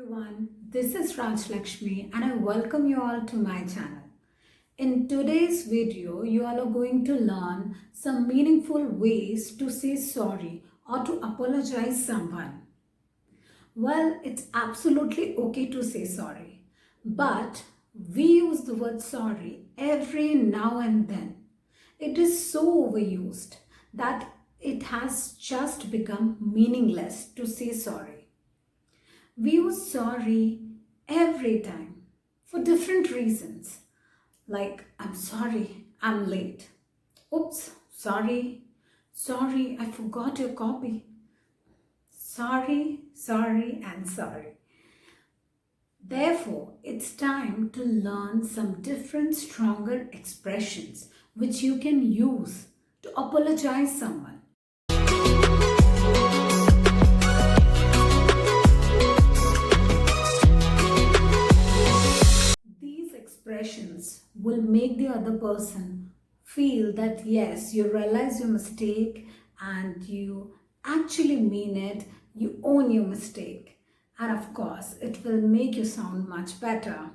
everyone, this is Raj Lakshmi and I welcome you all to my channel. In today's video, you all are going to learn some meaningful ways to say sorry or to apologize someone. Well, it's absolutely okay to say sorry, but we use the word sorry every now and then. It is so overused that it has just become meaningless to say sorry. We use sorry every time for different reasons. Like, I'm sorry, I'm late. Oops, sorry, I forgot your copy. Sorry, and sorry. Therefore, it's time to learn some different, stronger expressions which you can use to apologize someone. These expressions will make the other person feel that yes, you realize your mistake and you actually mean it, you own your mistake. And of course, it will make you sound much better.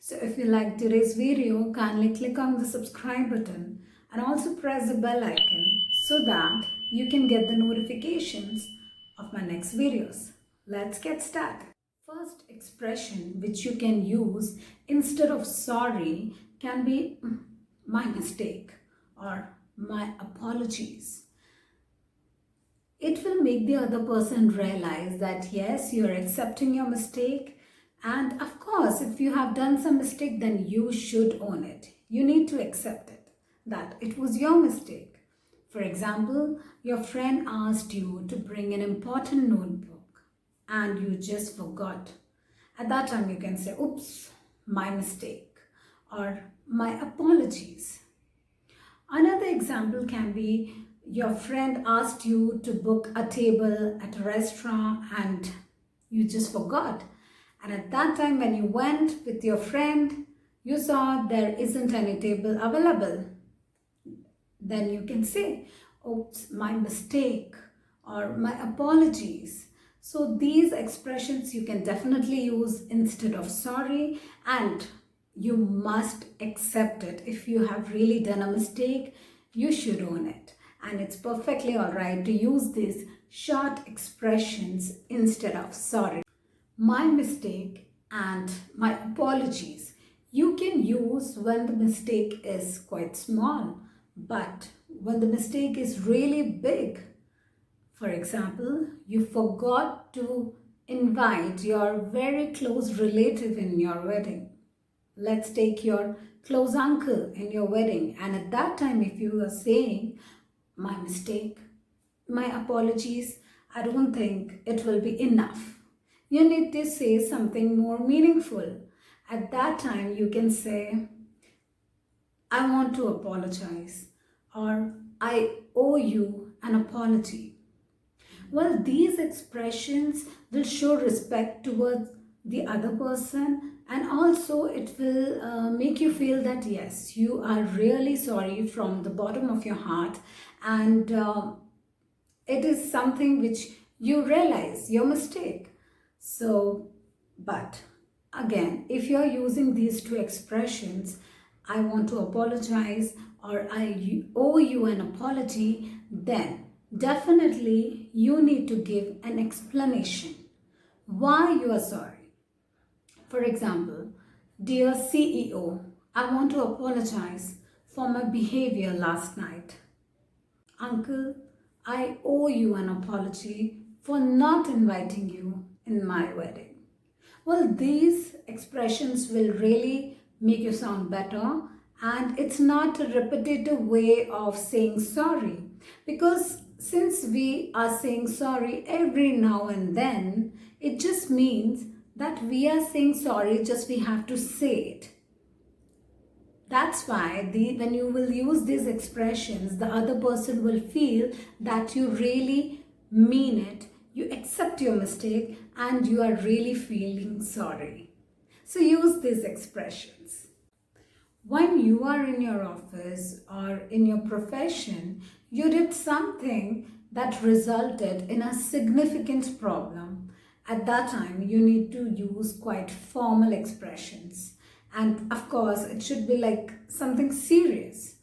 So if you like today's video, kindly click on the subscribe button and also press the bell icon so that you can get the notifications of my next videos. Let's get started. First expression which you can use instead of sorry can be my mistake or my apologies. It will make the other person realize that yes, you're accepting your mistake, and of course if you have done some mistake, then you should own it. You need to accept it, that it was your mistake. For example, your friend asked you to bring an important notebook and you just forgot. At that time you can say, oops, my mistake, or my apologies. Another example can be your friend asked you to book a table at a restaurant and you just forgot. And at that time when you went with your friend, you saw there isn't any table available. Then you can say, oops, my mistake, or my apologies. So these expressions you can definitely use instead of sorry, and you must accept it. If you have really done a mistake, you should own it. And it's perfectly alright to use these short expressions instead of sorry. My mistake and my apologies you can use when the mistake is quite small, but when the mistake is really big. For example, you forgot to invite your very close relative in your wedding. Let's take your close uncle in your wedding, and at that time if you are saying, my mistake, my apologies, I don't think it will be enough. You need to say something more meaningful. At that time you can say, I want to apologize, or I owe you an apology. Well, these expressions will show respect towards the other person, and also it will make you feel that yes, you are really sorry from the bottom of your heart, and it is something which you realize your mistake. So, but again, if you are using these two expressions, I want to apologize or I owe you an apology, then definitely you need to give an explanation why you are sorry. For example, dear CEO, I want to apologize for my behavior last night. Uncle, I owe you an apology for not inviting you in my wedding. Well, these expressions will really make you sound better, and it's not a repetitive way of saying sorry, because since we are saying sorry every now and then, it just means that we are saying sorry, just we have to say it. That's why when you will use these expressions, the other person will feel that you really mean it, you accept your mistake, and you are really feeling sorry. So use these expressions. When you are in your office or in your profession, you did something that resulted in a significant problem, At that time, you need to use quite formal expressions. And of course, it should be like something serious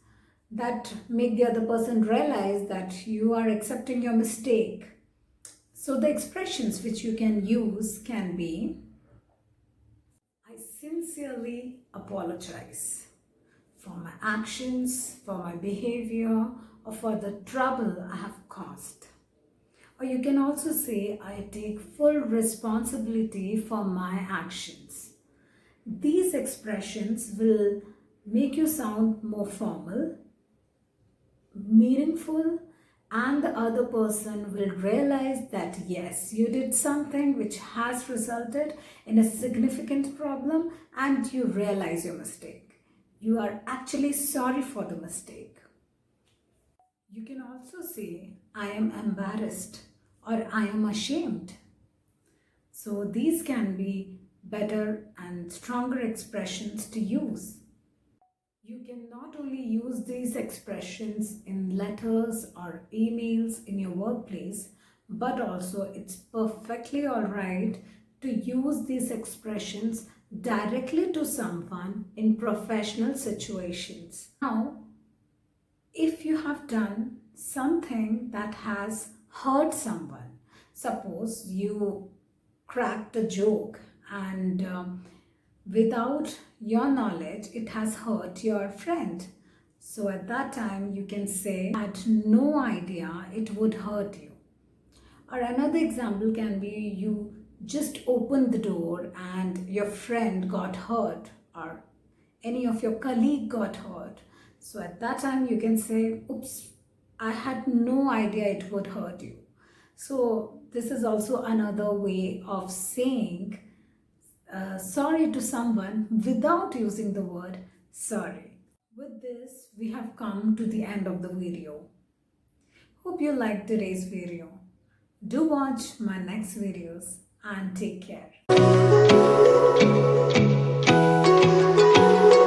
that make the other person realize that you are accepting your mistake. So the expressions which you can use can be, I sincerely apologize for my actions, for my behavior, or for the trouble I have caused. Or you can also say, I take full responsibility for my actions. These expressions will make you sound more formal, meaningful, and the other person will realize that yes, you did something which has resulted in a significant problem and you realize your mistake. You are actually sorry for the mistake. You can also say, I am embarrassed or I am ashamed. So these can be better and stronger expressions to use. You can not only use these expressions in letters or emails in your workplace, but also it's perfectly alright to use these expressions directly to someone in professional situations. Now, if you have done something that has hurt someone, suppose you cracked a joke and without your knowledge it has hurt your friend, so at that time you can say, I had no idea it would hurt you. Or another example can be, you just opened the door and your friend got hurt or any of your colleague got hurt. So at that time you can say, oops, I had no idea it would hurt you. So this is also another way of saying sorry to someone without using the word sorry. With this, we have come to the end of the video. Hope you liked today's video. Do watch my next videos and take care.